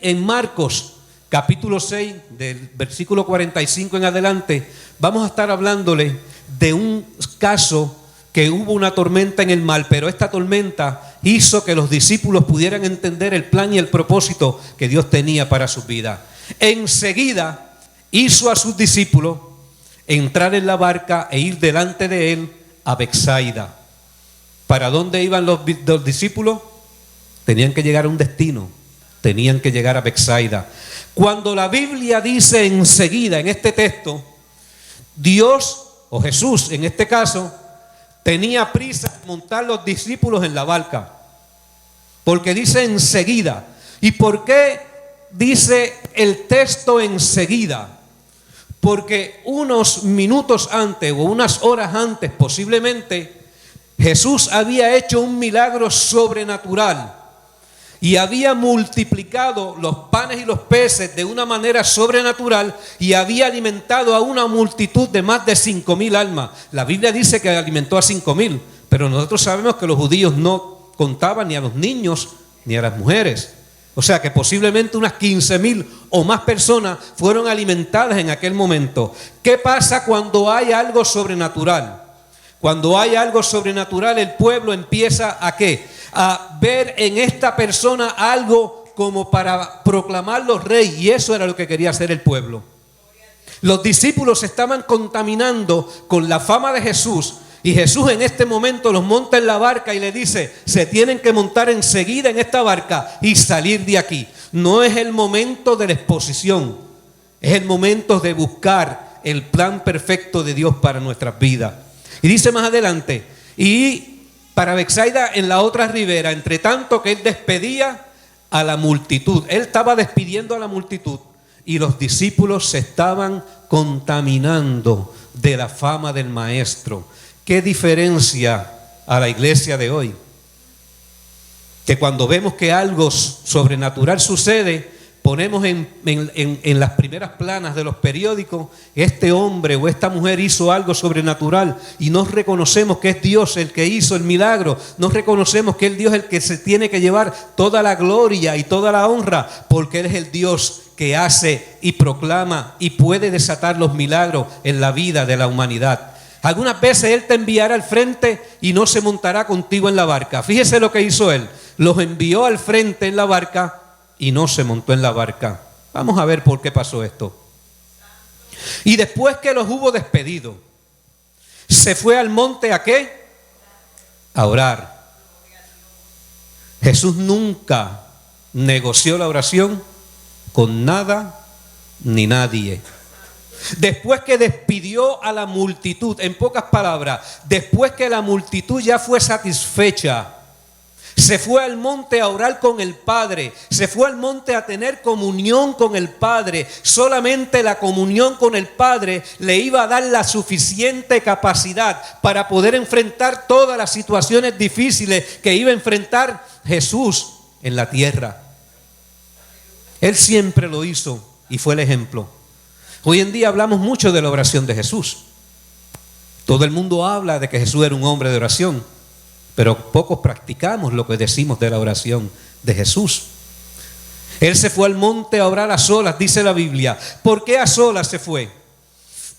En Marcos, capítulo 6, del versículo 45 en adelante, vamos a estar hablándole de un caso que hubo una tormenta en el mar, pero esta tormenta hizo que los discípulos pudieran entender el plan y el propósito que Dios tenía para sus vidas. Enseguida hizo a sus discípulos entrar en la barca e ir delante de él a Betsaida. ¿Para dónde iban los discípulos? Tenían que llegar a un destino, tenían que llegar a Betsaida. Cuando la Biblia dice enseguida en este texto, Dios o Jesús en este caso tenía prisa en montar los discípulos en la barca, porque dice enseguida. ¿Y por qué dice el texto enseguida? Porque unos minutos antes o unas horas antes posiblemente Jesús había hecho un milagro sobrenatural y había multiplicado los panes y los peces de una manera sobrenatural y había alimentado a una multitud de más de 5,000 almas. La Biblia dice que alimentó a 5,000, pero nosotros sabemos que los judíos no contaban ni a los niños ni a las mujeres. O sea que posiblemente unas 15,000 o más personas fueron alimentadas en aquel momento. ¿Qué pasa cuando hay algo sobrenatural? Cuando hay algo sobrenatural, el pueblo empieza ¿a qué? A ver en esta persona algo como para proclamarlo rey, y eso era lo que quería hacer el pueblo. Los discípulos se estaban contaminando con la fama de Jesús, y Jesús en este momento los monta en la barca y le dice, se tienen que montar enseguida en esta barca y salir de aquí. No es el momento de la exposición, es el momento de buscar el plan perfecto de Dios para nuestras vidas. Y dice más adelante, y para Betsaida en la otra ribera, entre tanto que él despedía a la multitud. Él estaba despidiendo a la multitud y los discípulos se estaban contaminando de la fama del maestro. ¿Qué diferencia a la iglesia de hoy? Que cuando vemos que algo sobrenatural sucede, ponemos en las primeras planas de los periódicos, este hombre o esta mujer hizo algo sobrenatural y no reconocemos que es Dios el que hizo el milagro, no reconocemos que es Dios el que se tiene que llevar toda la gloria y toda la honra, porque Él es el Dios que hace y proclama y puede desatar los milagros en la vida de la humanidad. Algunas veces Él te enviará al frente y no se montará contigo en la barca. Fíjese lo que hizo Él, los envió al frente en la barca y no se montó en la barca. Vamos a ver por qué pasó esto. Y después que los hubo despedido, se fue al monte ¿a qué? A orar. Jesús nunca negoció la oración con nada ni nadie. Después que despidió a la multitud, en pocas palabras, después que la multitud ya fue satisfecha, se fue al monte a orar con el Padre, se fue al monte a tener comunión con el Padre. Solamente la comunión con el Padre le iba a dar la suficiente capacidad para poder enfrentar todas las situaciones difíciles que iba a enfrentar Jesús en la tierra. Él siempre lo hizo y fue el ejemplo. Hoy en día hablamos mucho de la oración de Jesús. Todo el mundo habla de que Jesús era un hombre de oración, pero pocos practicamos lo que decimos de la oración de Jesús. Él se fue al monte a orar a solas, dice la Biblia. ¿Por qué a solas se fue?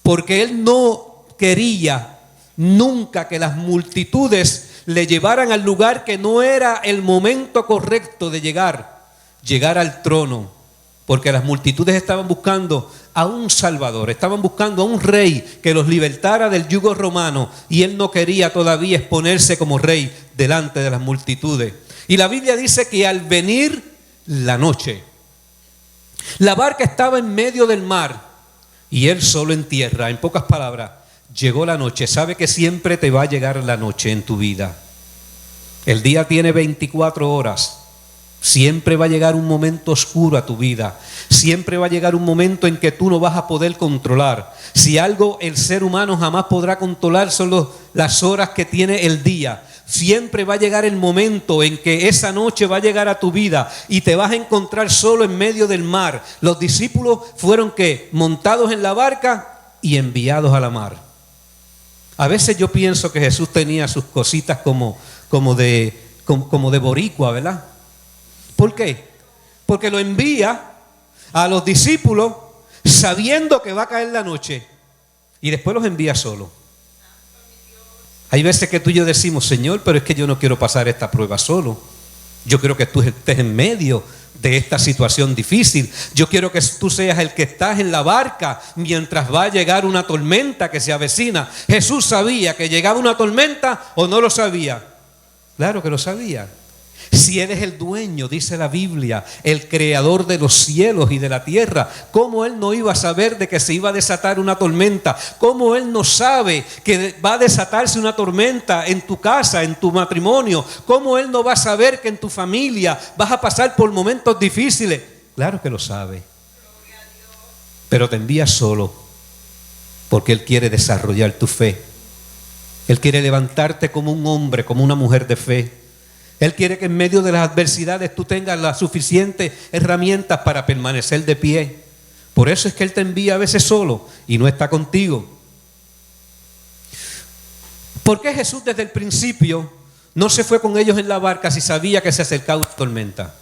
Porque Él no quería nunca que las multitudes le llevaran al lugar que no era el momento correcto de llegar al trono. Porque las multitudes estaban buscando a un Salvador, estaban buscando a un rey que los libertara del yugo romano, y Él no quería todavía exponerse como rey delante de las multitudes. Y la Biblia dice que al venir la noche, la barca estaba en medio del mar y Él solo en tierra. En pocas palabras, llegó la noche. Sabe que siempre te va a llegar la noche en tu vida. El día tiene 24 horas. Siempre va a llegar un momento oscuro a tu vida. Siempre va a llegar un momento en que tú no vas a poder controlar. Si algo el ser humano jamás podrá controlar son las horas que tiene el día. Siempre va a llegar el momento en que esa noche va a llegar a tu vida y te vas a encontrar solo en medio del mar. Los discípulos fueron ¿qué? Montados en la barca y enviados a la mar. A veces yo pienso que Jesús tenía sus cositas como de boricua, ¿verdad? ¿Por qué? Porque lo envía a los discípulos sabiendo que va a caer la noche y después los envía solo. Hay veces que tú y yo decimos, Señor, pero es que yo no quiero pasar esta prueba solo. Yo quiero que tú estés en medio de esta situación difícil. Yo quiero que tú seas el que estás en la barca mientras va a llegar una tormenta que se avecina. Jesús sabía que llegaba una tormenta, ¿o no lo sabía? Claro que lo sabía. Si Él es el dueño, dice la Biblia, el creador de los cielos y de la tierra, ¿cómo Él no iba a saber de que se iba a desatar una tormenta? ¿Cómo Él no sabe que va a desatarse una tormenta en tu casa, en tu matrimonio? ¿Cómo Él no va a saber que en tu familia vas a pasar por momentos difíciles? Claro que lo sabe. Pero te envía solo porque Él quiere desarrollar tu fe. Él quiere levantarte como un hombre, como una mujer de fe. Él quiere que en medio de las adversidades tú tengas las suficientes herramientas para permanecer de pie. Por eso es que Él te envía a veces solo y no está contigo. ¿Por qué Jesús desde el principio no se fue con ellos en la barca si sabía que se acercaba una tormenta?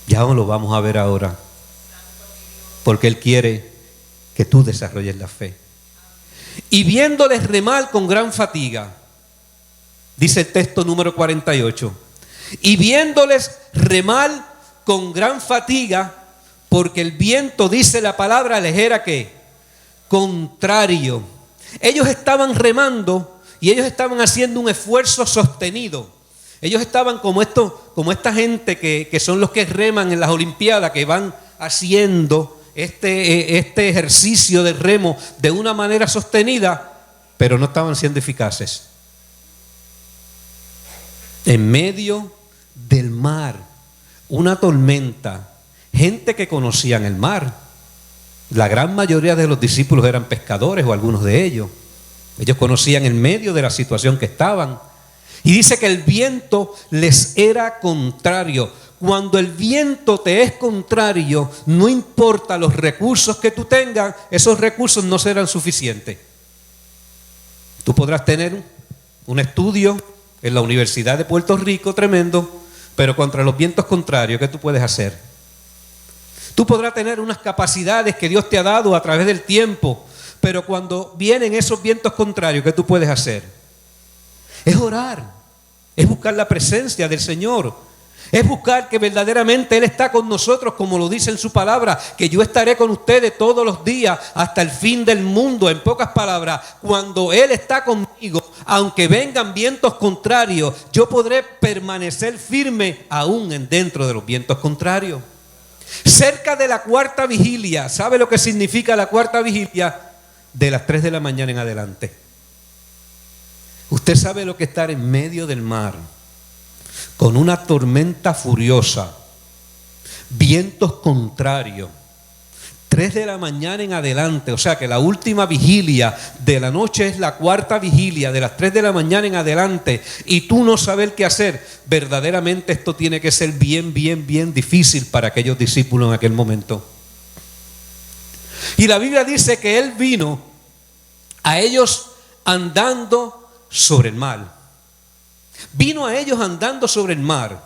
Ya lo vamos a ver ahora. Porque Él quiere que tú desarrolles la fe. Y viéndoles remar con gran fatiga, dice el texto número 48. Y viéndoles remar con gran fatiga, porque el viento, dice la palabra, les era ¿qué? Contrario. Ellos estaban remando y ellos estaban haciendo un esfuerzo sostenido. Ellos estaban como esta gente que son los que reman en las Olimpiadas, que van haciendo este ejercicio de remo de una manera sostenida, pero no estaban siendo eficaces. En medio del mar, una tormenta, gente que conocían el mar. La gran mayoría de los discípulos eran pescadores o algunos de ellos. Ellos conocían el medio de la situación que estaban. Y dice que el viento les era contrario. Cuando el viento te es contrario, no importa los recursos que tú tengas, esos recursos no serán suficientes. Tú podrás tener un estudio en la Universidad de Puerto Rico, tremendo, pero contra los vientos contrarios, ¿qué tú puedes hacer? Tú podrás tener unas capacidades que Dios te ha dado a través del tiempo, pero cuando vienen esos vientos contrarios, ¿qué tú puedes hacer? Es orar, es buscar la presencia del Señor, es buscar que verdaderamente Él está con nosotros, como lo dice en su palabra, que yo estaré con ustedes todos los días hasta el fin del mundo. En pocas palabras, cuando Él está conmigo, aunque vengan vientos contrarios, yo podré permanecer firme aún dentro de los vientos contrarios. Cerca de la cuarta vigilia, ¿sabe lo que significa la cuarta vigilia? De las 3 de la mañana en adelante. Usted sabe lo que es estar en medio del mar, con una tormenta furiosa, vientos contrarios, 3 de la mañana en adelante, o sea que la última vigilia de la noche es la cuarta vigilia, de las 3 de la mañana en adelante, y tú no sabes qué hacer. Verdaderamente esto tiene que ser bien difícil para aquellos discípulos en aquel momento. Y la Biblia dice que Él vino a ellos andando sobre el mar. Vino a ellos andando sobre el mar.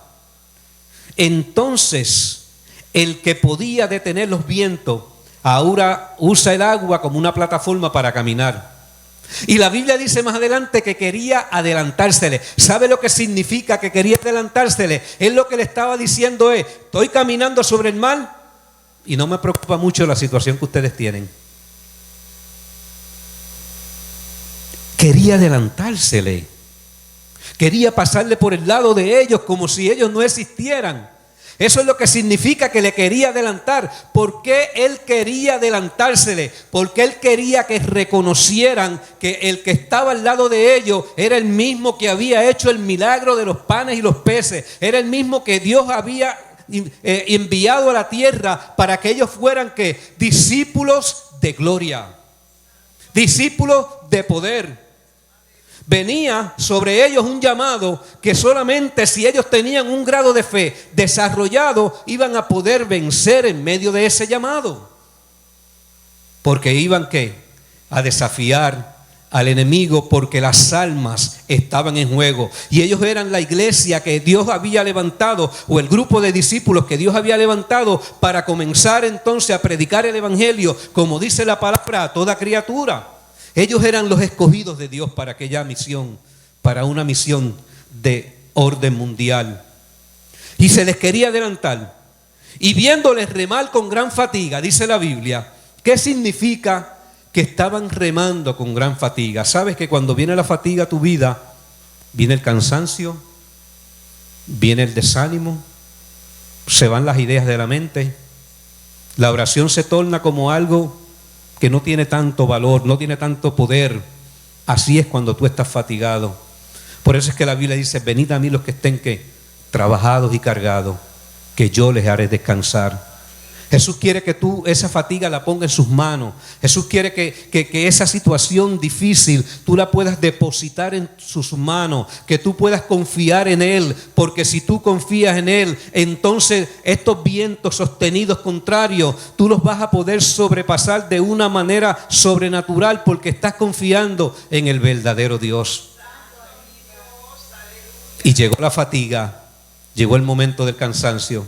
Entonces, el que podía detener los vientos, ahora usa el agua como una plataforma para caminar. Y la Biblia dice más adelante que quería adelantársele. ¿Sabe lo que significa que quería adelantársele? Él lo que le estaba diciendo es: estoy caminando sobre el mar y no me preocupa mucho la situación que ustedes tienen. Quería adelantársele. Quería pasarle por el lado de ellos como si ellos no existieran. Eso es lo que significa que le quería adelantar. ¿Por qué Él quería adelantársele? Porque Él quería que reconocieran que el que estaba al lado de ellos era el mismo que había hecho el milagro de los panes y los peces. Era el mismo que Dios había enviado a la tierra para que ellos fueran ¿qué? Discípulos de gloria, discípulos de poder. Venía sobre ellos un llamado que solamente si ellos tenían un grado de fe desarrollado iban a poder vencer en medio de ese llamado. Porque iban ¿qué? A desafiar al enemigo porque las almas estaban en juego. Y ellos eran la iglesia que Dios había levantado, o el grupo de discípulos que Dios había levantado para comenzar entonces a predicar el evangelio, como dice la palabra, a toda criatura. Ellos eran los escogidos de Dios para aquella misión, para una misión de orden mundial. Y se les quería adelantar. Y viéndoles remar con gran fatiga, dice la Biblia, ¿qué significa que estaban remando con gran fatiga? ¿Sabes que cuando viene la fatiga a tu vida, viene el cansancio, viene el desánimo, se van las ideas de la mente, la oración se torna como algo que no tiene tanto valor, no tiene tanto poder? Así es cuando tú estás fatigado. Por eso es que la Biblia dice, venid a mí los que estén trabajados y cargados, que yo les haré descansar. Jesús quiere que tú esa fatiga la pongas en sus manos. Jesús quiere que esa situación difícil tú la puedas depositar en sus manos, que tú puedas confiar en Él, porque si tú confías en Él, entonces estos vientos sostenidos contrarios, tú los vas a poder sobrepasar de una manera sobrenatural, porque estás confiando en el verdadero Dios. Y llegó la fatiga, llegó el momento del cansancio.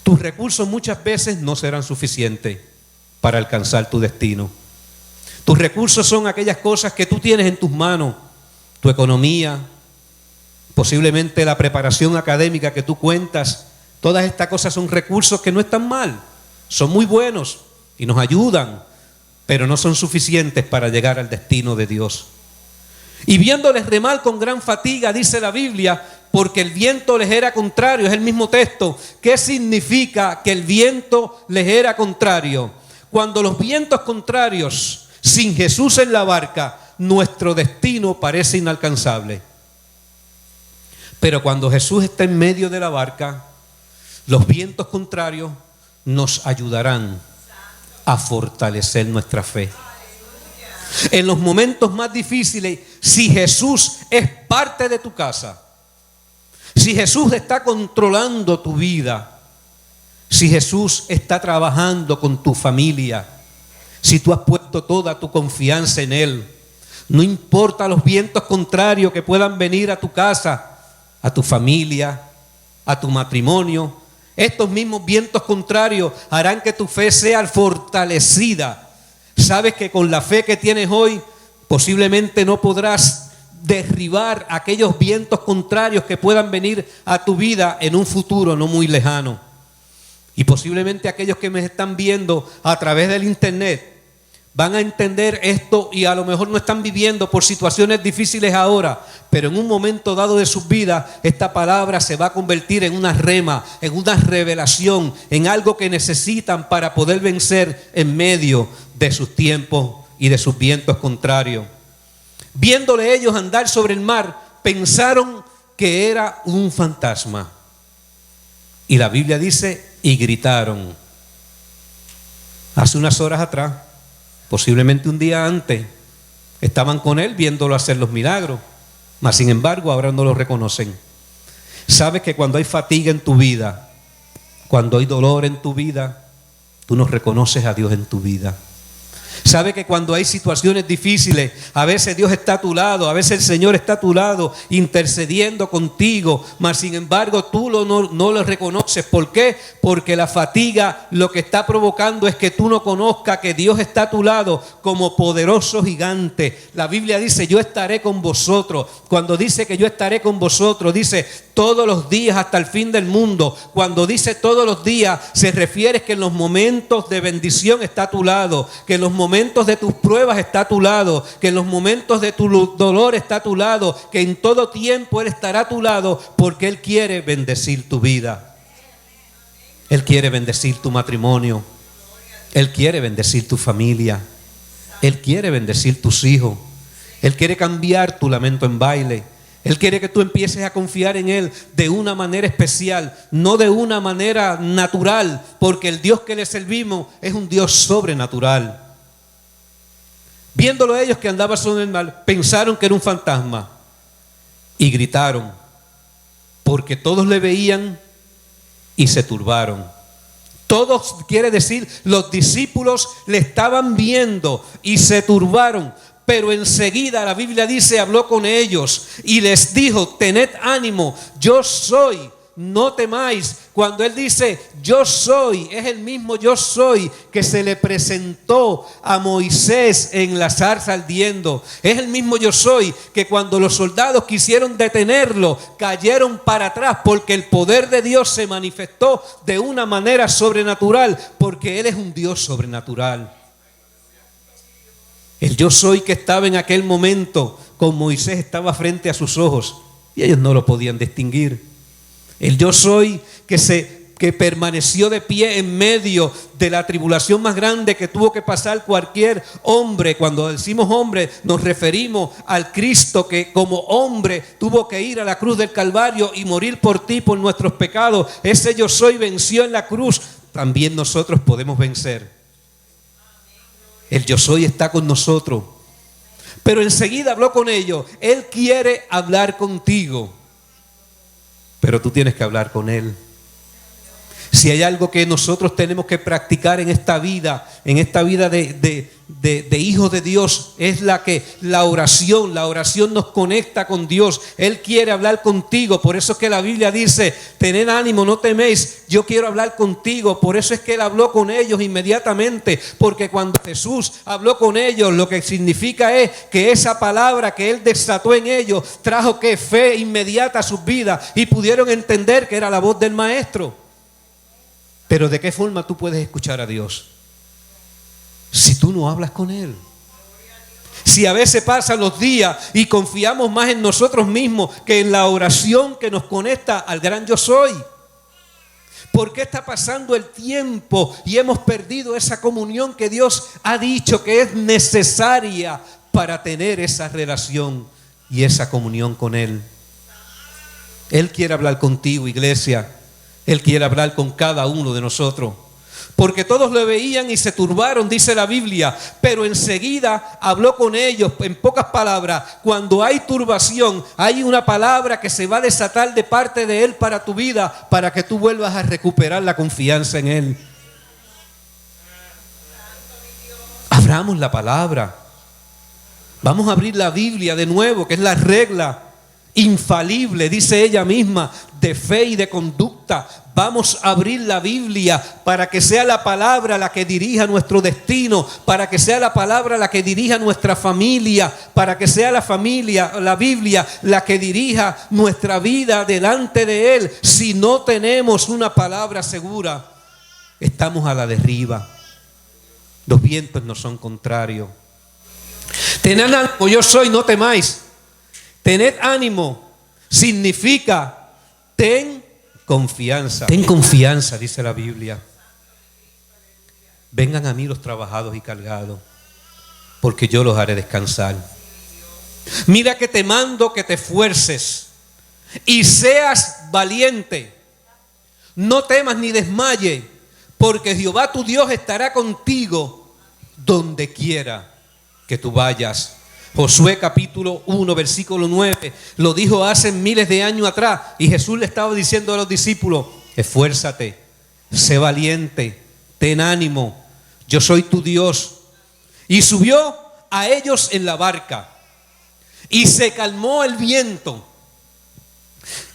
Tus recursos muchas veces no serán suficientes para alcanzar tu destino. Tus recursos son aquellas cosas que tú tienes en tus manos, tu economía, posiblemente la preparación académica que tú cuentas. Todas estas cosas son recursos que no están mal, son muy buenos y nos ayudan, pero no son suficientes para llegar al destino de Dios. Y viéndoles remar con gran fatiga, dice la Biblia, porque el viento les era contrario. Es el mismo texto. ¿Qué significa que el viento les era contrario? Cuando los vientos contrarios, sin Jesús en la barca, nuestro destino parece inalcanzable. Pero cuando Jesús está en medio de la barca, los vientos contrarios nos ayudarán a fortalecer nuestra fe. En los momentos más difíciles, si Jesús es parte de tu casa, si Jesús está controlando tu vida, si Jesús está trabajando con tu familia, si tú has puesto toda tu confianza en Él, no importa los vientos contrarios que puedan venir a tu casa, a tu familia, a tu matrimonio, estos mismos vientos contrarios harán que tu fe sea fortalecida. Sabes que con la fe que tienes hoy, posiblemente no podrás derribar aquellos vientos contrarios que puedan venir a tu vida en un futuro no muy lejano. Y posiblemente aquellos que me están viendo a través del internet van a entender esto y a lo mejor no están viviendo por situaciones difíciles ahora, pero en un momento dado de sus vidas, esta palabra se va a convertir en una rema, en una revelación, en algo que necesitan para poder vencer en medio de sus tiempos y de sus vientos contrarios. Viéndole ellos andar sobre el mar, pensaron que era un fantasma. Y la Biblia dice, y gritaron. Hace unas horas atrás, posiblemente un día antes, estaban con él viéndolo hacer los milagros, mas sin embargo ahora no lo reconocen. Sabes que cuando hay fatiga en tu vida, cuando hay dolor en tu vida, tú no reconoces a Dios en tu vida. Sabe que cuando hay situaciones difíciles, a veces Dios está a tu lado, a veces el Señor está a tu lado, intercediendo contigo, mas sin embargo tú no lo reconoces. ¿Por qué? Porque la fatiga lo que está provocando es que tú no conozcas que Dios está a tu lado como poderoso gigante. La Biblia dice, yo estaré con vosotros. Cuando dice que yo estaré con vosotros, dice todos los días hasta el fin del mundo. Cuando dice todos los días, se refiere que en los momentos de bendición está a tu lado, que en los momentos de tus pruebas está a tu lado, que en los momentos de tu dolor está a tu lado, que en todo tiempo Él estará a tu lado, porque Él quiere bendecir tu vida. Él quiere bendecir tu matrimonio. Él quiere bendecir tu familia. Él quiere bendecir tus hijos. Él quiere cambiar tu lamento en baile. Él quiere que tú empieces a confiar en Él de una manera especial, no de una manera natural, porque el Dios que le servimos es un Dios sobrenatural. Viéndolo ellos que andaba sobre el mar, pensaron que era un fantasma y gritaron, porque todos le veían y se turbaron. Todos, quiere decir, los discípulos le estaban viendo y se turbaron. pero enseguida la Biblia dice, habló con ellos y les dijo, tened ánimo, yo soy, no temáis. Cuando él dice yo soy, es el mismo yo soy que se le presentó a Moisés en la zarza ardiendo. Es el mismo yo soy que cuando los soldados quisieron detenerlo, cayeron para atrás porque el poder de Dios se manifestó de una manera sobrenatural, porque él es un Dios sobrenatural. El yo soy que estaba en aquel momento con Moisés estaba frente a sus ojos y ellos no lo podían distinguir. El yo soy que permaneció de pie en medio de la tribulación más grande que tuvo que pasar cualquier hombre. Cuando decimos hombre nos referimos al Cristo que como hombre tuvo que ir a la cruz del Calvario y morir por ti, por nuestros pecados. Ese yo soy venció en la cruz. También nosotros podemos vencer. El yo soy está con nosotros. Pero enseguida habló con ellos. Él quiere hablar contigo, pero tú tienes que hablar con Él. Si hay algo que nosotros tenemos que practicar en esta vida de hijos de Dios, es la oración. La oración nos conecta con Dios. Él quiere hablar contigo. Por eso es que la Biblia dice, tened ánimo, no teméis, yo quiero hablar contigo. Por eso es que Él habló con ellos inmediatamente, porque cuando Jesús habló con ellos, lo que significa es que esa palabra que Él desató en ellos trajo que fe inmediata a sus vidas y pudieron entender que era la voz del Maestro. Pero ¿de qué forma tú puedes escuchar a Dios si tú no hablas con Él? Si a veces pasan los días y confiamos más en nosotros mismos que en la oración que nos conecta al gran yo soy. ¿Por qué está pasando el tiempo y hemos perdido esa comunión que Dios ha dicho que es necesaria para tener esa relación y esa comunión con Él? Él quiere hablar contigo, iglesia. Él quiere hablar con cada uno de nosotros. Porque todos lo veían y se turbaron, dice la Biblia. Pero enseguida habló con ellos. En pocas palabras, cuando hay turbación, hay una palabra que se va a desatar de parte de Él para tu vida, para que tú vuelvas a recuperar la confianza en Él. Abramos la palabra. Vamos a abrir la Biblia de nuevo, que es la regla infalible, dice ella misma, de fe y de conducta. Vamos a abrir la Biblia para que sea la palabra la que dirija nuestro destino, para que sea la palabra la que dirija nuestra familia, para que sea la Biblia la que dirija nuestra vida delante de Él. Si no tenemos una palabra segura, estamos a la deriva. Los vientos nos son contrarios. Tened ánimo, yo soy, no temáis. Tened ánimo significa ten confianza. Ten confianza, dice la Biblia. Vengan a mí los trabajados y cargados, porque yo los haré descansar. Mira que te mando que te esfuerces y seas valiente. No temas ni desmayes, porque Jehová tu Dios estará contigo donde quiera que tú vayas. Josué capítulo 1 versículo 9 lo dijo hace miles de años atrás, y Jesús le estaba diciendo a los discípulos: esfuérzate, sé valiente, ten ánimo, yo soy tu Dios. Y subió a ellos en la barca y se calmó el viento,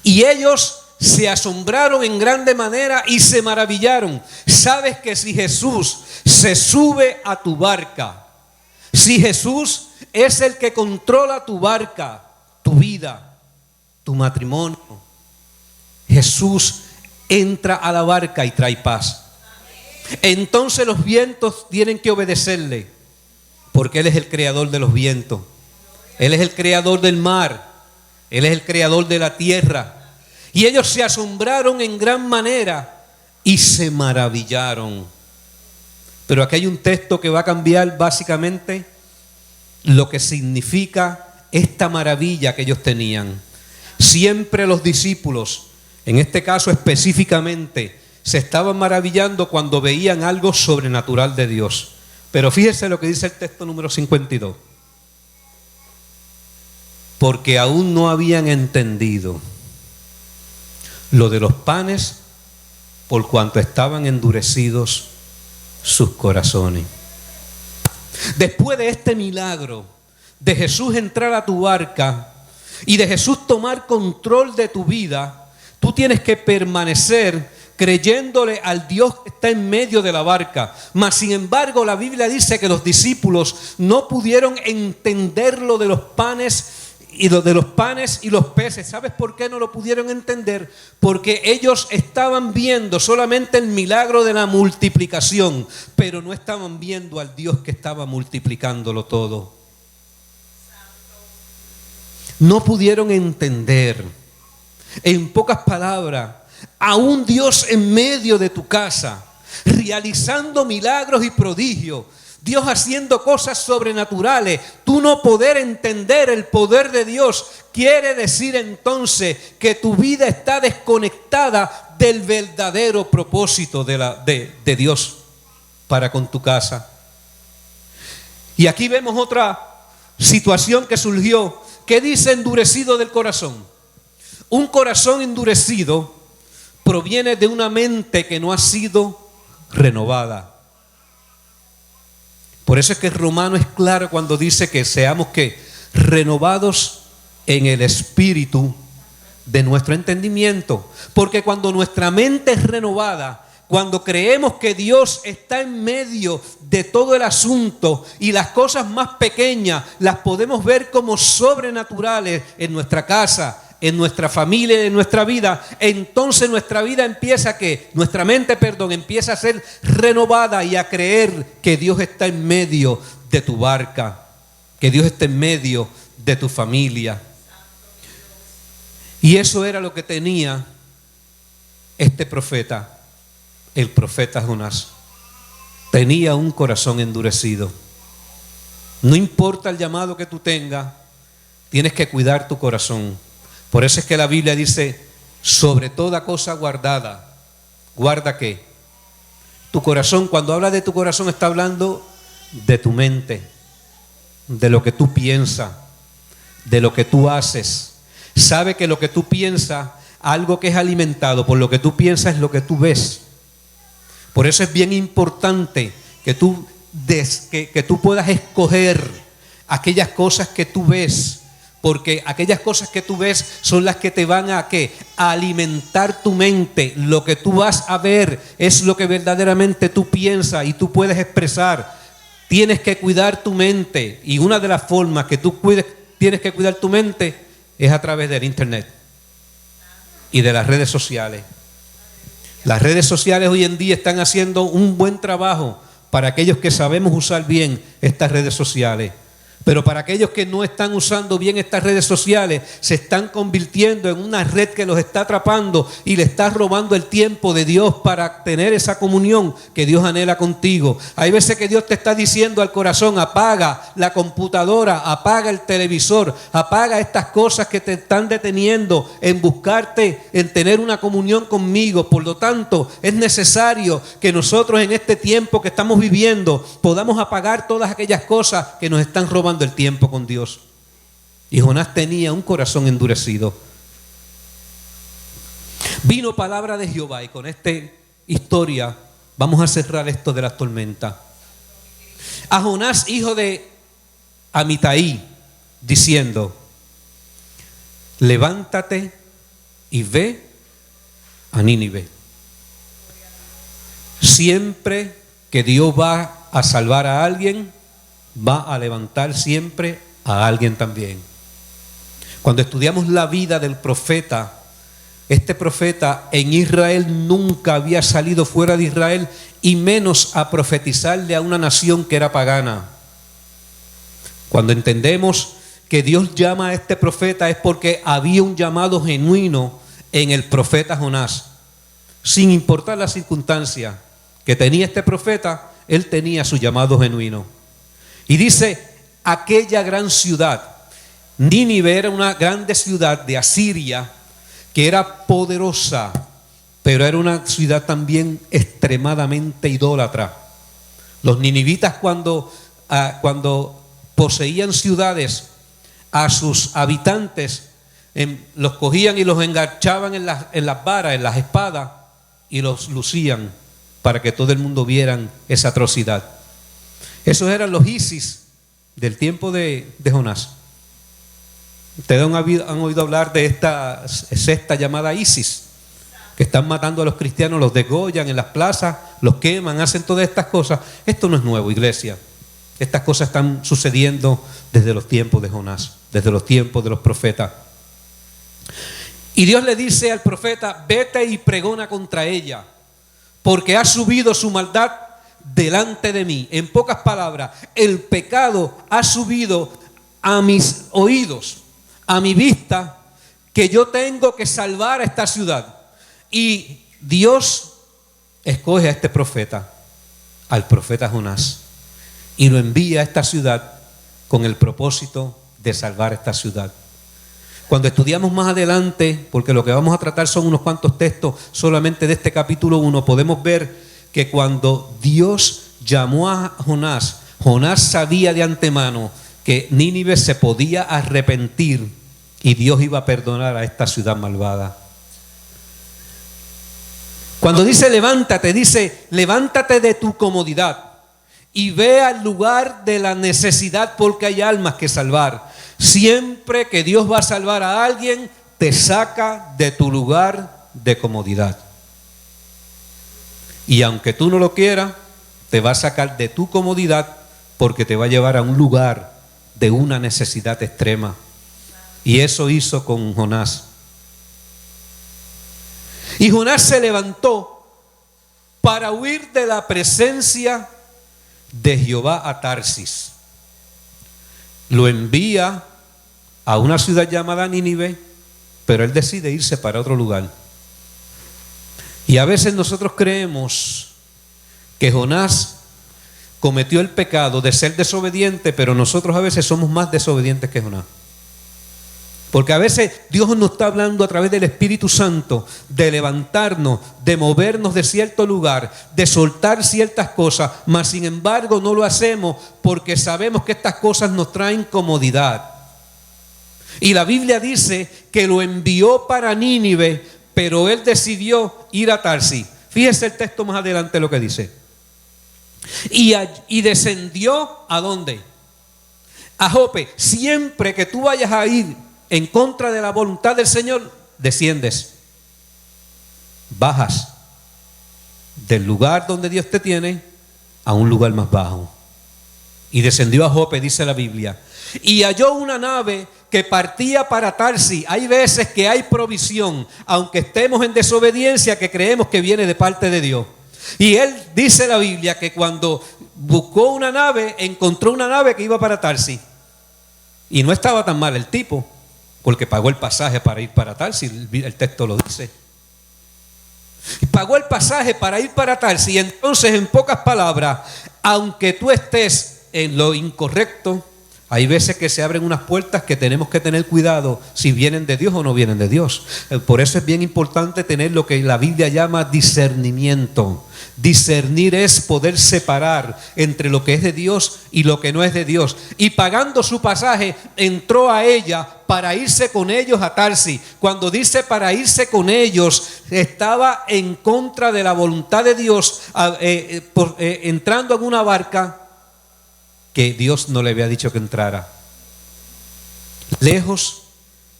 y ellos se asombraron en grande manera y se maravillaron. Sabes que si Jesús se sube a tu barca, si Jesús es el que controla tu barca, tu vida, tu matrimonio, Jesús entra a la barca y trae paz. Entonces los vientos tienen que obedecerle, porque Él es el creador de los vientos. Él es el creador del mar. Él es el creador de la tierra. Y ellos se asombraron en gran manera y se maravillaron. Pero aquí hay un texto que va a cambiar básicamente lo que significa esta maravilla que ellos tenían. Siempre los discípulos, en este caso específicamente, se estaban maravillando cuando veían algo sobrenatural de Dios. Pero fíjese lo que dice el texto número 52. Porque aún no habían entendido lo de los panes, por cuanto estaban endurecidos sus corazones. Después de este milagro, de Jesús entrar a tu barca y de Jesús tomar control de tu vida, tú tienes que permanecer creyéndole al Dios que está en medio de la barca. Mas sin embargo, la Biblia dice que los discípulos no pudieron entender lo de los panes y los peces. ¿Sabes por qué no lo pudieron entender? Porque ellos estaban viendo solamente el milagro de la multiplicación, pero no estaban viendo al Dios que estaba multiplicándolo todo. No pudieron entender. En pocas palabras, a un Dios en medio de tu casa, realizando milagros y prodigios, Dios haciendo cosas sobrenaturales, tú no poder entender el poder de Dios, quiere decir entonces que tu vida está desconectada del verdadero propósito de Dios para con tu casa. Y aquí vemos otra situación que surgió, que dice endurecido del corazón. Un corazón endurecido proviene de una mente que no ha sido renovada. Por eso es que Romano es claro cuando dice que seamos renovados en el espíritu de nuestro entendimiento. Porque cuando nuestra mente es renovada, cuando creemos que Dios está en medio de todo el asunto y las cosas más pequeñas las podemos ver como sobrenaturales en nuestra casa, en nuestra familia, en nuestra vida, entonces nuestra vida nuestra mente empieza a ser renovada y a creer que Dios está en medio de tu barca, que Dios está en medio de tu familia. Y eso era lo que tenía este profeta, el profeta Jonás. Tenía un corazón endurecido. No importa el llamado que tú tengas, tienes que cuidar tu corazón. Por eso es que la Biblia dice, sobre toda cosa guardada. ¿Guarda qué? Tu corazón. Cuando habla de tu corazón está hablando de tu mente, de lo que tú piensas, de lo que tú haces. Sabe que lo que tú piensas, algo que es alimentado por lo que tú piensas es lo que tú ves. Por eso es bien importante que tú puedas escoger aquellas cosas que tú ves. Porque aquellas cosas que tú ves son las que te van a alimentar tu mente. Lo que tú vas a ver es lo que verdaderamente tú piensas y tú puedes expresar. Tienes que cuidar tu mente. Y una de las formas que tienes que cuidar tu mente es a través del internet y de las redes sociales. Las redes sociales hoy en día están haciendo un buen trabajo para aquellos que sabemos usar bien estas redes sociales. Pero para aquellos que no están usando bien estas redes sociales, se están convirtiendo en una red que los está atrapando y le está robando el tiempo de Dios para tener esa comunión que Dios anhela contigo. Hay veces que Dios te está diciendo al corazón, apaga la computadora, apaga el televisor, apaga estas cosas que te están deteniendo en buscarte, en tener una comunión conmigo. Por lo tanto, es necesario que nosotros en este tiempo que estamos viviendo podamos apagar todas aquellas cosas que nos están robando el tiempo con Dios. Y Jonás tenía un corazón endurecido. Vino palabra de Jehová, y con esta historia vamos a cerrar esto de las tormentas. A Jonás, hijo de Amitai, diciendo: levántate y ve a Nínive. Siempre que Dios va a salvar a alguien, va a levantar siempre a alguien también. Cuando estudiamos la vida del profeta, este profeta en Israel nunca había salido fuera de Israel y menos a profetizarle a una nación que era pagana. Cuando entendemos que Dios llama a este profeta es porque había un llamado genuino en el profeta Jonás. Sin importar la circunstancia que tenía este profeta, él tenía su llamado genuino. Y dice, aquella gran ciudad, Nínive era una grande ciudad de Asiria que era poderosa, pero era una ciudad también extremadamente idólatra. Los ninivitas cuando poseían ciudades, a sus habitantes los cogían y los enganchaban en las varas, en las espadas, y los lucían para que todo el mundo vieran esa atrocidad. Esos eran los ISIS del tiempo de Jonás. Ustedes han oído hablar de esta secta llamada ISIS, que están matando a los cristianos, los degollan en las plazas, los queman, hacen todas estas cosas. Esto no es nuevo, iglesia. Estas cosas están sucediendo desde los tiempos de Jonás, desde los tiempos de los profetas. Y Dios le dice al profeta: vete y pregona contra ella, porque ha subido su maldad delante de mí. En pocas palabras, el pecado ha subido a mis oídos, a mi vista, que yo tengo que salvar a esta ciudad. Y Dios escoge a este profeta, al profeta Jonás, y lo envía a esta ciudad con el propósito de salvar esta ciudad. Cuando estudiamos más adelante, porque lo que vamos a tratar son unos cuantos textos solamente de este capítulo 1, podemos ver que cuando Dios llamó a Jonás, Jonás sabía de antemano que Nínive se podía arrepentir y Dios iba a perdonar a esta ciudad malvada. Cuando dice levántate de tu comodidad y ve al lugar de la necesidad, porque hay almas que salvar. Siempre que Dios va a salvar a alguien, te saca de tu lugar de comodidad. Y aunque tú no lo quieras, te va a sacar de tu comodidad, porque te va a llevar a un lugar de una necesidad extrema. Y eso hizo con Jonás. Y Jonás se levantó para huir de la presencia de Jehová a Tarsis. Lo envía a una ciudad llamada Nínive, pero él decide irse para otro lugar. Y a veces nosotros creemos que Jonás cometió el pecado de ser desobediente, pero nosotros a veces somos más desobedientes que Jonás. Porque a veces Dios nos está hablando a través del Espíritu Santo de levantarnos, de movernos de cierto lugar, de soltar ciertas cosas, mas sin embargo no lo hacemos porque sabemos que estas cosas nos traen comodidad. Y la Biblia dice que lo envió para Nínive, pero él decidió ir a Tarsis. Fíjese el texto más adelante lo que dice. Y descendió ¿a dónde? A Jope. Siempre que tú vayas a ir en contra de la voluntad del Señor, desciendes, bajas del lugar donde Dios te tiene a un lugar más bajo. Y descendió a Jope, dice la Biblia, y halló una nave que partía para Tarsis. Hay veces que hay provisión, aunque estemos en desobediencia, que creemos que viene de parte de Dios. Y él, dice la Biblia, que cuando buscó una nave, encontró una nave que iba para Tarsis. Y no estaba tan mal el tipo, porque pagó el pasaje para ir para Tarsis, el texto lo dice. Pagó el pasaje para ir para Tarsis. Y entonces, en pocas palabras, aunque tú estés en lo incorrecto, hay veces que se abren unas puertas que tenemos que tener cuidado si vienen de Dios o no vienen de Dios. Por eso es bien importante tener lo que la Biblia llama discernimiento. Discernir es poder separar entre lo que es de Dios y lo que no es de Dios. Y pagando su pasaje, entró a ella para irse con ellos a Tarsis. Cuando dice para irse con ellos, estaba en contra de la voluntad de Dios, entrando en una barca que Dios no le había dicho que entrara, lejos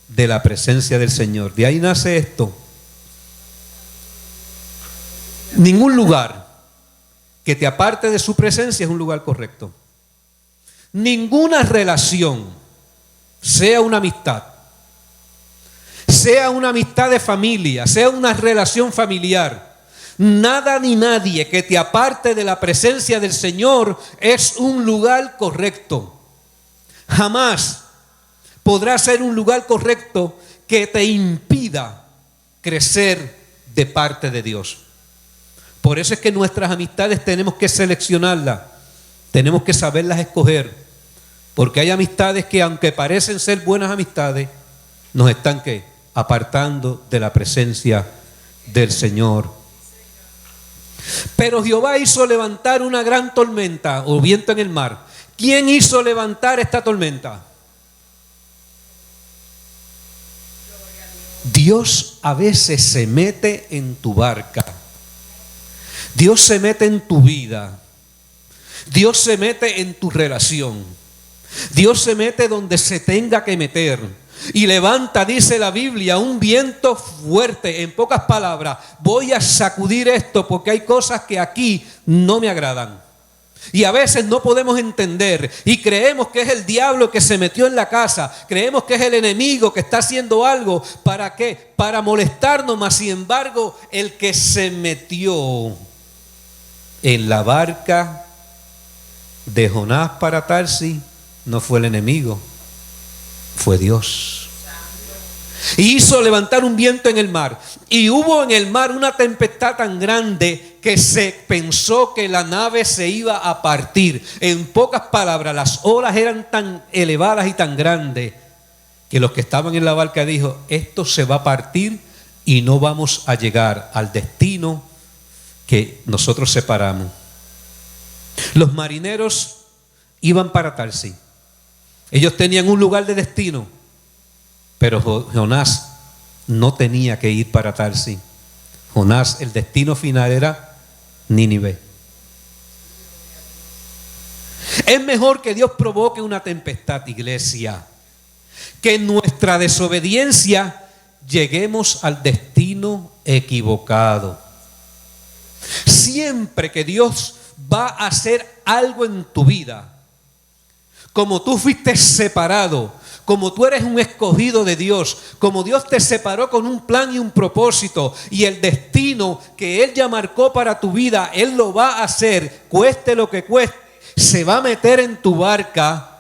de la presencia del Señor. De ahí nace esto. Ningún lugar que te aparte de su presencia es un lugar correcto. Ninguna relación, sea una amistad de familia, sea una relación familiar, nada ni nadie que te aparte de la presencia del Señor es un lugar correcto. Jamás podrá ser un lugar correcto que te impida crecer de parte de Dios. Por eso es que nuestras amistades tenemos que seleccionarlas, tenemos que saberlas escoger, porque hay amistades que, aunque parecen ser buenas amistades, nos están apartando de la presencia del Señor. Pero Jehová hizo levantar una gran tormenta o viento en el mar. ¿Quién hizo levantar esta tormenta? Dios a veces se mete en tu barca. Dios se mete en tu vida. Dios se mete en tu relación. Dios se mete donde se tenga que meter y levanta, dice la Biblia, un viento fuerte. En pocas palabras, voy a sacudir esto porque hay cosas que aquí no me agradan. Y a veces no podemos entender y creemos que es el diablo que se metió en la casa, creemos que es el enemigo que está haciendo algo. ¿Para qué? Para molestarnos, mas sin embargo el que se metió en la barca de Jonás para Tarsis no fue el enemigo, fue Dios. Y hizo levantar un viento en el mar. Y hubo en el mar una tempestad tan grande que se pensó que la nave se iba a partir. En pocas palabras, las olas eran tan elevadas y tan grandes que los que estaban en la barca dijo: esto se va a partir y no vamos a llegar al destino que nosotros separamos. Los marineros iban para Tarsis. Ellos tenían un lugar de destino, pero Jonás no tenía que ir para Tarsis. Jonás, el destino final era Nínive. Es mejor que Dios provoque una tempestad, iglesia, que en nuestra desobediencia lleguemos al destino equivocado. Siempre que Dios va a hacer algo en tu vida, como tú fuiste separado, como tú eres un escogido de Dios, como Dios te separó con un plan y un propósito, y el destino que Él ya marcó para tu vida, Él lo va a hacer, cueste lo que cueste. Se va a meter en tu barca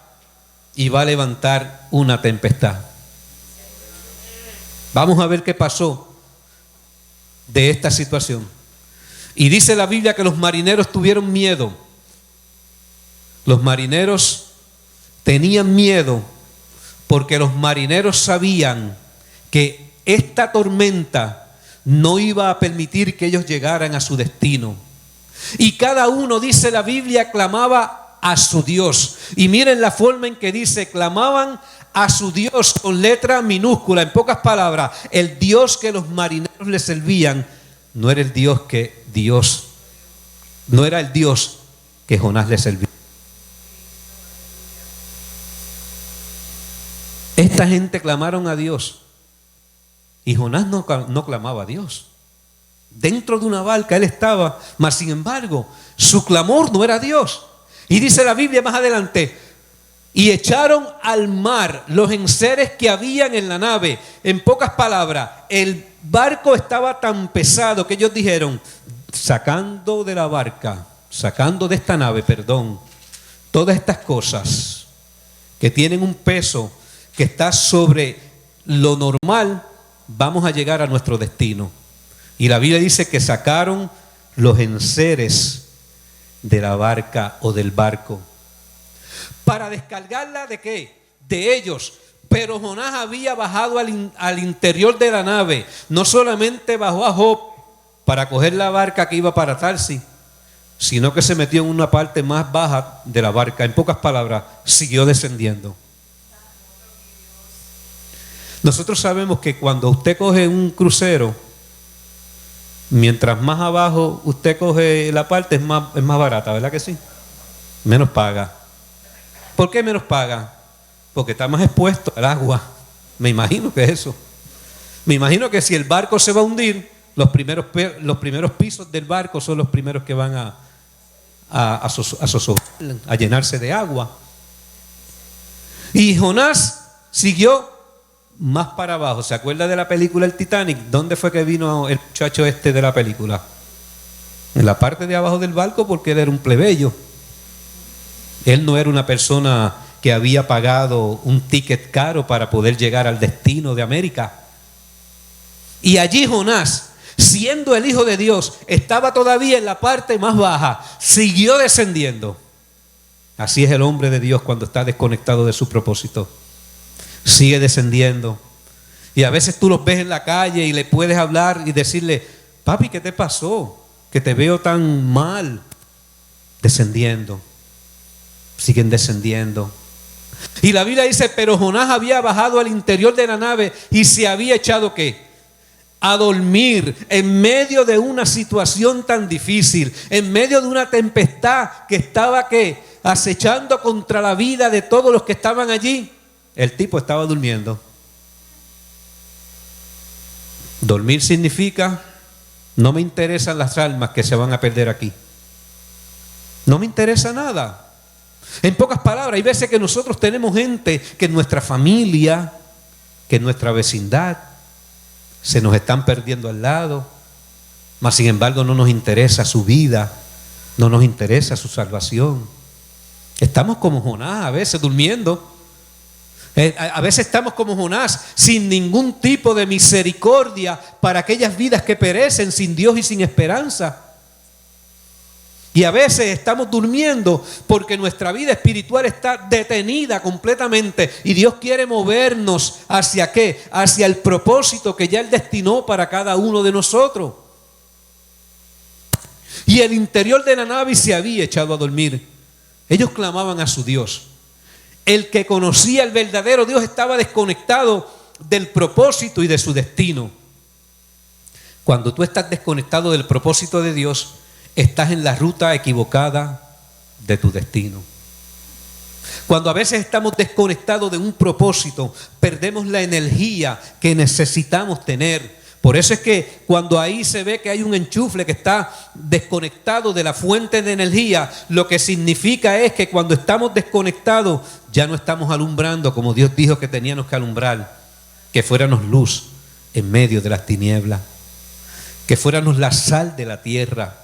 y va a levantar una tempestad. Vamos a ver qué pasó de esta situación. Y dice la Biblia que los marineros tuvieron miedo. Los marineros tenían miedo porque los marineros sabían que esta tormenta no iba a permitir que ellos llegaran a su destino. Y cada uno, dice la Biblia, clamaba a su Dios. Y miren la forma en que dice: clamaban a su Dios con letra minúscula. En pocas palabras, el Dios que los marineros le servían no era el Dios que no era el Dios que Jonás le servía. Esta gente clamaron a Dios y Jonás no clamaba a Dios. Dentro de una barca él estaba, mas sin embargo su clamor no era a Dios. Y dice la Biblia más adelante: y echaron al mar los enseres que habían en la nave. En pocas palabras, el barco estaba tan pesado que ellos dijeron: sacando de esta nave, todas estas cosas que tienen un peso que está sobre lo normal, vamos a llegar a nuestro destino. Y la Biblia dice que sacaron los enseres de la barca o del barco para descargarla ¿de qué? De ellos. Pero Jonás había bajado al interior de la nave. No solamente bajó a Job para coger la barca que iba para Tarsis, sino que se metió en una parte más baja de la barca. En pocas palabras, siguió descendiendo. Nosotros sabemos que cuando usted coge un crucero, mientras más abajo usted coge la parte, es más barata, ¿verdad que sí? Menos paga. ¿Por qué menos paga? Porque está más expuesto al agua. Me imagino que es eso. Me imagino que si el barco se va a hundir, los primeros pisos del barco son los primeros que van a llenarse de agua. Y Jonás siguió más para abajo. ¿Se acuerda de la película El Titanic? ¿Dónde fue que vino el muchacho este de la película? En la parte de abajo del barco, porque él era un plebeyo. Él no era una persona que había pagado un ticket caro para poder llegar al destino de América. Y allí Jonás, siendo el Hijo de Dios, estaba todavía en la parte más baja, siguió descendiendo. Así es el hombre de Dios cuando está desconectado de su propósito. Sigue descendiendo. Y a veces tú los ves en la calle y le puedes hablar y decirle: papi, ¿qué te pasó? Que te veo tan mal. Descendiendo. Siguen descendiendo. Y la Biblia dice: pero Jonás había bajado al interior de la nave y se había echado ¿qué? A dormir en medio de una situación tan difícil, en medio de una tempestad que estaba ¿qué? acechando contra la vida de todos los que estaban allí. El tipo estaba durmiendo. Dormir significa: no me interesan las almas que se van a perder aquí. No me interesa nada. En pocas palabras, hay veces que nosotros tenemos gente que en nuestra familia, que en nuestra vecindad, se nos están perdiendo al lado, mas sin embargo no nos interesa su vida, no nos interesa su salvación. Estamos como Jonás a veces durmiendo. A veces estamos como Jonás, sin ningún tipo de misericordia para aquellas vidas que perecen sin Dios y sin esperanza. Y a veces estamos durmiendo porque nuestra vida espiritual está detenida completamente y Dios quiere movernos ¿hacia qué? Hacia el propósito que ya Él destinó para cada uno de nosotros. Y el interior de la nave se había echado a dormir. Ellos clamaban a su Dios. El que conocía el verdadero Dios estaba desconectado del propósito y de su destino. Cuando tú estás desconectado del propósito de Dios, estás en la ruta equivocada de tu destino. Cuando a veces estamos desconectados de un propósito, perdemos la energía que necesitamos tener. Por eso es que cuando ahí se ve que hay un enchufle que está desconectado de la fuente de energía, lo que significa es que cuando estamos desconectados ya no estamos alumbrando como Dios dijo que teníamos que alumbrar, que fuéramos luz en medio de las tinieblas, que fuéramos la sal de la tierra,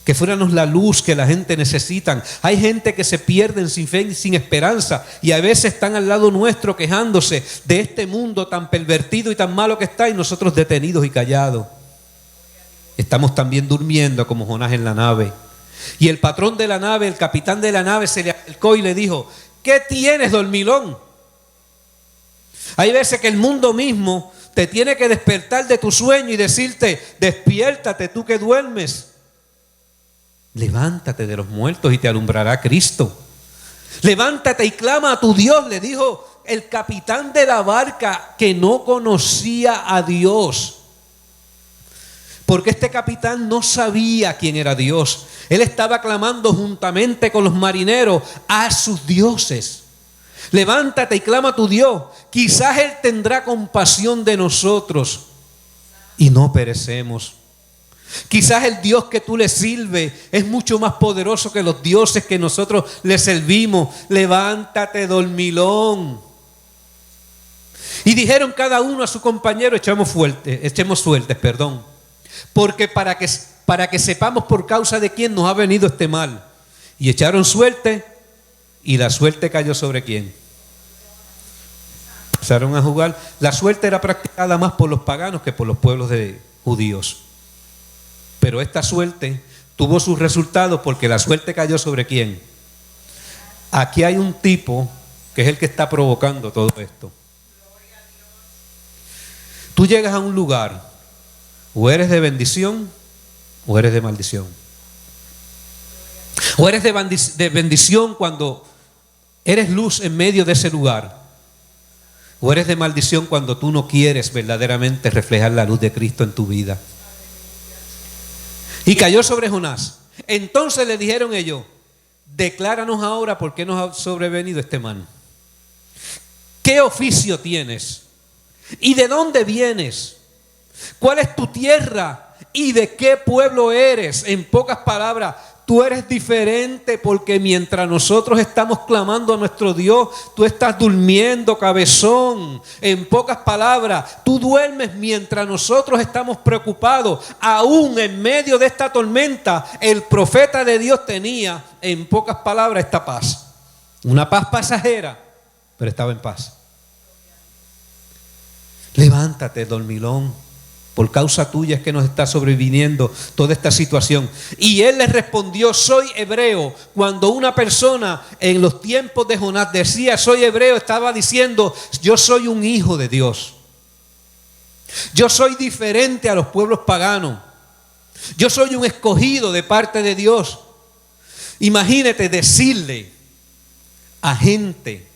que fuéramos la luz que la gente necesita. Hay gente que se pierden sin fe y sin esperanza y a veces están al lado nuestro quejándose de este mundo tan pervertido y tan malo que está y nosotros detenidos y callados. Estamos también durmiendo como Jonás en la nave. Y el patrón de la nave, el capitán de la nave se le acercó y le dijo: ¿qué tienes, dormilón? Hay veces que el mundo mismo te tiene que despertar de tu sueño y decirte: despiértate tú que duermes. Levántate de los muertos y te alumbrará Cristo. Levántate y clama a tu Dios, le dijo el capitán de la barca que no conocía a Dios. Porque este capitán no sabía quién era Dios. Él estaba clamando juntamente con los marineros a sus dioses. Levántate y clama a tu Dios. Quizás Él tendrá compasión de nosotros y no perecemos. Quizás el Dios que tú le sirves es mucho más poderoso que los dioses que nosotros le servimos. Levántate, dormilón. Y dijeron cada uno a su compañero: echemos suertes, porque para que sepamos por causa de quién nos ha venido este mal. Y echaron suerte, y la suerte cayó sobre quién. Empezaron a jugar. La suerte era practicada más por los paganos que por los pueblos de judíos. Pero esta suerte tuvo sus resultados porque la suerte cayó sobre quién. Aquí hay un tipo que es el que está provocando todo esto. Tú llegas a un lugar, o eres de bendición o eres de maldición. O eres de bendición cuando eres luz en medio de ese lugar, o eres de maldición cuando tú no quieres verdaderamente reflejar la luz de Cristo en tu vida. Y cayó sobre Jonás. Entonces le dijeron ellos: decláranos ahora por qué nos ha sobrevenido este mal. ¿Qué oficio tienes? ¿Y de dónde vienes? ¿Cuál es tu tierra? ¿Y de qué pueblo eres? En pocas palabras, tú eres diferente porque mientras nosotros estamos clamando a nuestro Dios, tú estás durmiendo, cabezón. En pocas palabras, tú duermes mientras nosotros estamos preocupados. Aún en medio de esta tormenta, el profeta de Dios tenía, en pocas palabras, esta paz. Una paz pasajera, pero estaba en paz. Levántate, dormilón. Por causa tuya es que nos está sobreviniendo toda esta situación. Y él les respondió: soy hebreo. Cuando una persona en los tiempos de Jonás decía soy hebreo, estaba diciendo: yo soy un hijo de Dios. Yo soy diferente a los pueblos paganos. Yo soy un escogido de parte de Dios. Imagínate decirle a gente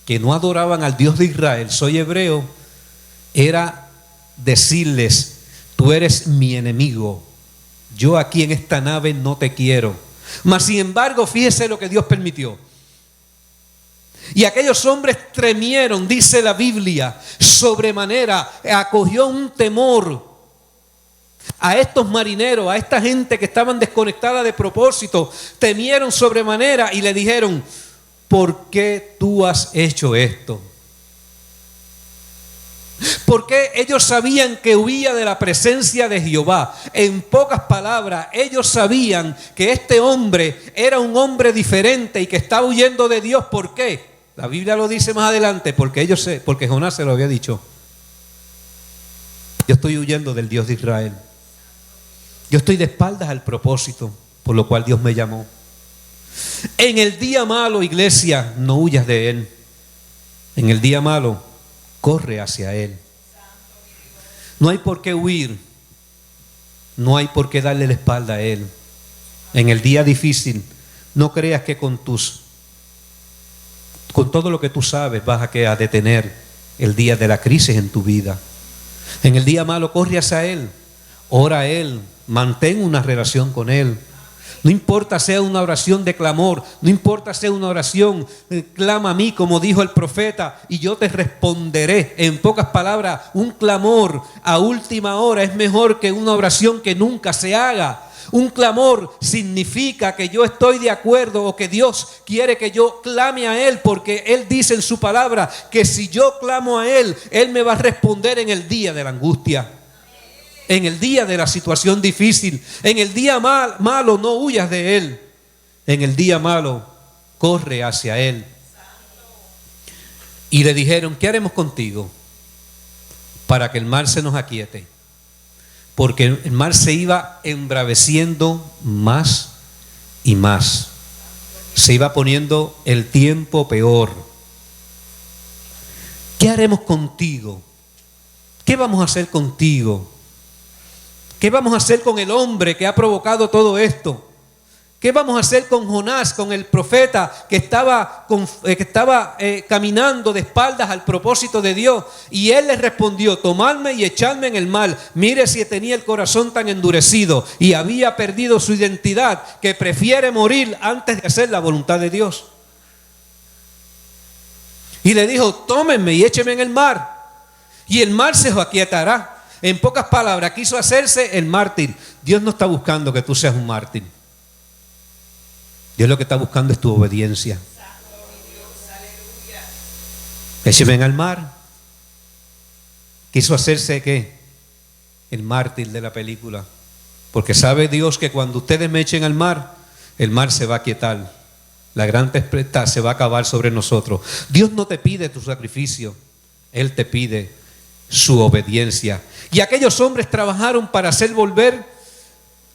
que no adoraban al Dios de Israel, soy hebreo, era decirles: tú eres mi enemigo, yo aquí en esta nave no te quiero, Mas sin embargo, fíjese lo que Dios permitió. Y aquellos hombres temieron, dice la Biblia, sobremanera, acogió un temor a estos marineros, a esta gente que estaban desconectada de propósito, temieron sobremanera y le dijeron: ¿por qué tú has hecho esto? Porque ellos sabían que huía de la presencia de Jehová. En pocas palabras, ellos sabían que este hombre era un hombre diferente y que estaba huyendo de Dios. ¿Por qué? La Biblia lo dice más adelante, porque Jonás se lo había dicho. Yo estoy huyendo del Dios de Israel. Yo estoy de espaldas al propósito por lo cual Dios me llamó. En el día malo, iglesia, no huyas de Él. En el día malo, corre hacia Él. No hay por qué huir. No hay por qué darle la espalda a Él. En el día difícil, no creas que con todo lo que tú sabes vas a detener el día de la crisis en tu vida. En el día malo, corre hacia Él. Ora a Él. Mantén una relación con Él. No importa sea una oración de clamor, no importa sea una oración, clama a mí como dijo el profeta y yo te responderé. En pocas palabras, un clamor a última hora es mejor que una oración que nunca se haga. Un clamor significa que yo estoy de acuerdo o que Dios quiere que yo clame a Él, porque Él dice en su palabra que si yo clamo a Él, Él me va a responder en el día de la angustia. En el día de la situación difícil, en el día malo, no huyas de Él. En el día malo, corre hacia Él. Y le dijeron: ¿qué haremos contigo para que el mar se nos aquiete? Porque el mar se iba embraveciendo más y más. Se iba poniendo el tiempo peor. ¿Qué haremos contigo? ¿Qué vamos a hacer contigo? ¿Qué vamos a hacer con el hombre que ha provocado todo esto? ¿Qué vamos a hacer con Jonás, con el profeta que estaba caminando de espaldas al propósito de Dios? Y él les respondió: tomadme y echadme en el mar. Mire si tenía el corazón tan endurecido y había perdido su identidad, que prefiere morir antes de hacer la voluntad de Dios. Y le dijo: tómenme y échenme en el mar, y el mar se os aquietará. En pocas palabras, quiso hacerse el mártir. Dios no está buscando que tú seas un mártir. Dios lo que está buscando es tu obediencia. Écheme al mar. Quiso hacerse ¿qué? El mártir de la película. Porque sabe Dios que cuando ustedes me echen al mar, el mar se va a aquietar. La gran tempestad se va a acabar sobre nosotros. Dios no te pide tu sacrificio. Él te pide su obediencia. Y aquellos hombres trabajaron para hacer volver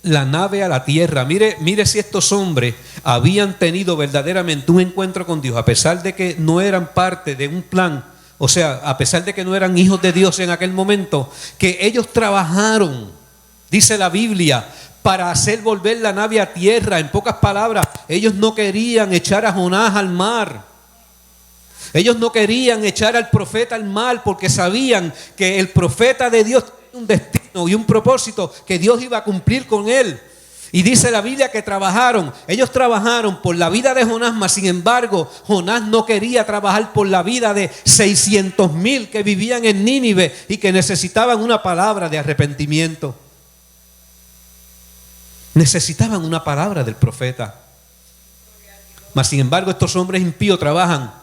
la nave a la tierra. Mire si estos hombres habían tenido verdaderamente un encuentro con Dios, a pesar de que no eran parte de un plan, o sea, a pesar de que no eran hijos de Dios en aquel momento, que ellos trabajaron, dice la Biblia, para hacer volver la nave a tierra. En pocas palabras, ellos no querían echar a Jonás al mar. Ellos no querían echar al profeta al mar, porque sabían que el profeta de Dios tenía un destino y un propósito que Dios iba a cumplir con él. Y dice la Biblia que ellos trabajaron por la vida de Jonás, mas sin embargo Jonás no quería trabajar por la vida de 600,000 que vivían en Nínive y que necesitaban una palabra de arrepentimiento. Necesitaban una palabra del profeta. Mas sin embargo estos hombres impíos trabajan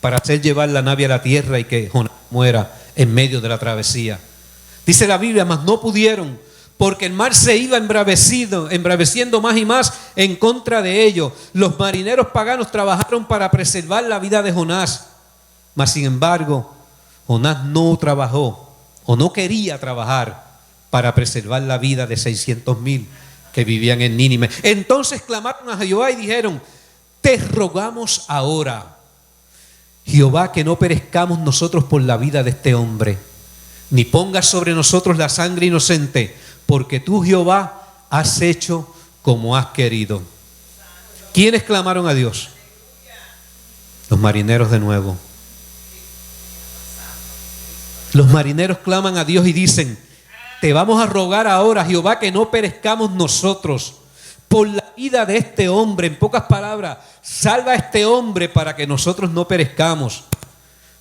para hacer llevar la nave a la tierra y que Jonás muera en medio de la travesía. Dice la Biblia: mas no pudieron, porque el mar se iba embraveciendo más y más en contra de ellos. Los marineros paganos trabajaron para preservar la vida de Jonás, mas sin embargo Jonás no trabajó o no quería trabajar para preservar la vida de 600,000 que vivían en Nínive. Entonces clamaron a Jehová y dijeron: te rogamos ahora, Jehová, que no perezcamos nosotros por la vida de este hombre, ni pongas sobre nosotros la sangre inocente, porque tú, Jehová, has hecho como has querido. ¿Quiénes clamaron a Dios? Los marineros de nuevo. Los marineros claman a Dios y dicen: te vamos a rogar ahora, Jehová, que no perezcamos nosotros por la vida de este hombre. En pocas palabras, salva a este hombre para que nosotros no perezcamos,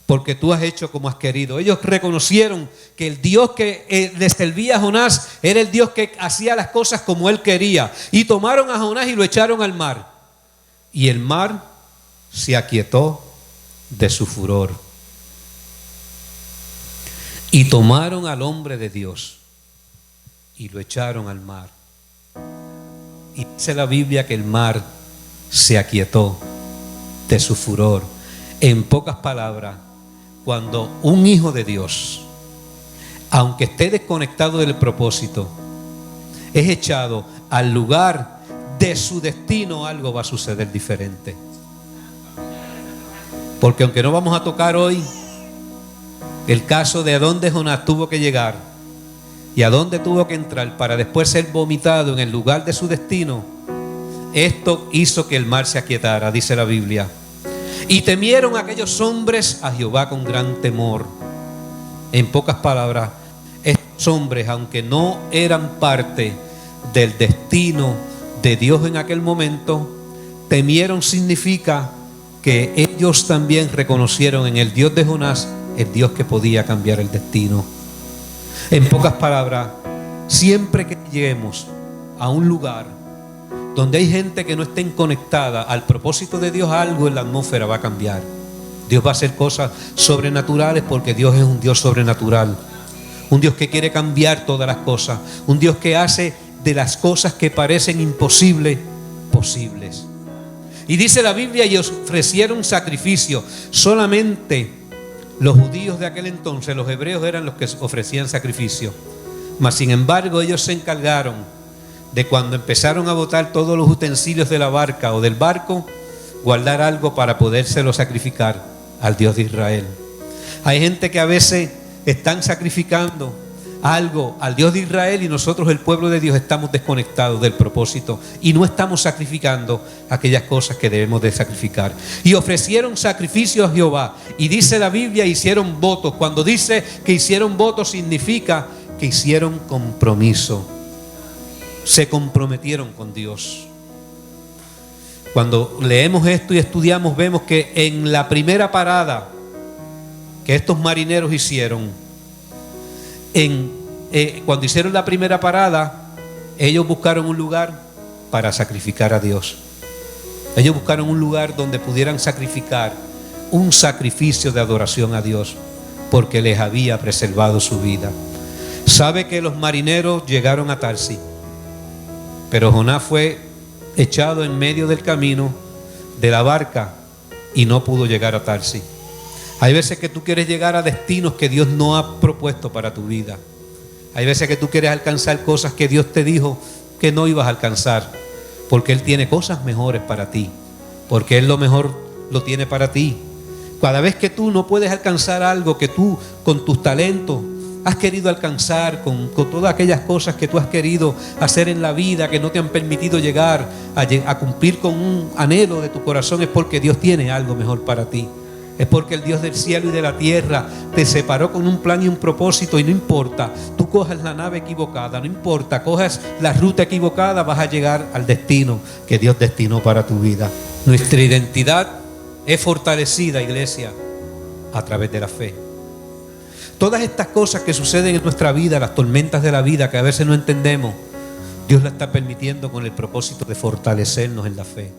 porque tú has hecho como has querido. Ellos reconocieron que el Dios que les servía a Jonás era el Dios que hacía las cosas como él quería. Y tomaron a Jonás y lo echaron al mar. Y el mar se aquietó de su furor. Y tomaron al hombre de Dios y lo echaron al mar. Y dice la Biblia que el mar se aquietó de su furor. En pocas palabras, cuando un hijo de Dios, aunque esté desconectado del propósito, es echado al lugar de su destino, algo va a suceder diferente. Porque aunque no vamos a tocar hoy el caso de a dónde Jonás tuvo que llegar y a dónde tuvo que entrar para después ser vomitado en el lugar de su destino, esto hizo que el mar se aquietara, dice la Biblia. Y temieron aquellos hombres a Jehová con gran temor. En pocas palabras, estos hombres, aunque no eran parte del destino de Dios en aquel momento, temieron significa que ellos también reconocieron en el Dios de Jonás el Dios que podía cambiar el destino. En pocas palabras, siempre que lleguemos a un lugar donde hay gente que no estén conectada al propósito de Dios, algo en la atmósfera va a cambiar. Dios va a hacer cosas sobrenaturales, porque Dios es un Dios sobrenatural, un Dios que quiere cambiar todas las cosas, un Dios que hace de las cosas que parecen imposibles, posibles. Y dice la Biblia, y ofrecieron sacrificio. Solamente los judíos de aquel entonces, los hebreos, eran los que ofrecían sacrificio. Mas sin embargo, ellos se encargaron de, cuando empezaron a botar todos los utensilios de la barca o del barco, guardar algo para podérselo sacrificar al Dios de Israel. Hay gente que a veces están sacrificando algo al Dios de Israel, y nosotros, el pueblo de Dios, estamos desconectados del propósito y no estamos sacrificando aquellas cosas que debemos de sacrificar. Y ofrecieron sacrificio a Jehová, y dice la Biblia, hicieron votos. Cuando dice que hicieron votos, significa que hicieron compromiso, se comprometieron con Dios. Cuando leemos esto y estudiamos, vemos que en la primera parada que estos marineros hicieron, cuando hicieron la primera parada, ellos buscaron un lugar para sacrificar a Dios. Ellos buscaron un lugar donde pudieran sacrificar un sacrificio de adoración a Dios, porque les había preservado su vida. Sabe que los marineros llegaron a Tarsis, pero Jonás fue echado en medio del camino de la barca y no pudo llegar a Tarsis. Hay veces que tú quieres llegar a destinos que Dios no ha propuesto para tu vida. Hay veces que tú quieres alcanzar cosas que Dios te dijo que no ibas a alcanzar, porque Él tiene cosas mejores para ti, porque Él lo mejor lo tiene para ti. Cada vez que tú no puedes alcanzar algo que tú con tus talentos has querido alcanzar, con todas aquellas cosas que tú has querido hacer en la vida que no te han permitido llegar a cumplir con un anhelo de tu corazón, es porque Dios tiene algo mejor para ti. Es porque el Dios del cielo y de la tierra te separó con un plan y un propósito, y no importa, tú cojas la nave equivocada, no importa, cojas la ruta equivocada, vas a llegar al destino que Dios destinó para tu vida. Nuestra identidad es fortalecida, iglesia, a través de la fe. Todas estas cosas que suceden en nuestra vida, las tormentas de la vida que a veces no entendemos, Dios las está permitiendo con el propósito de fortalecernos en la fe.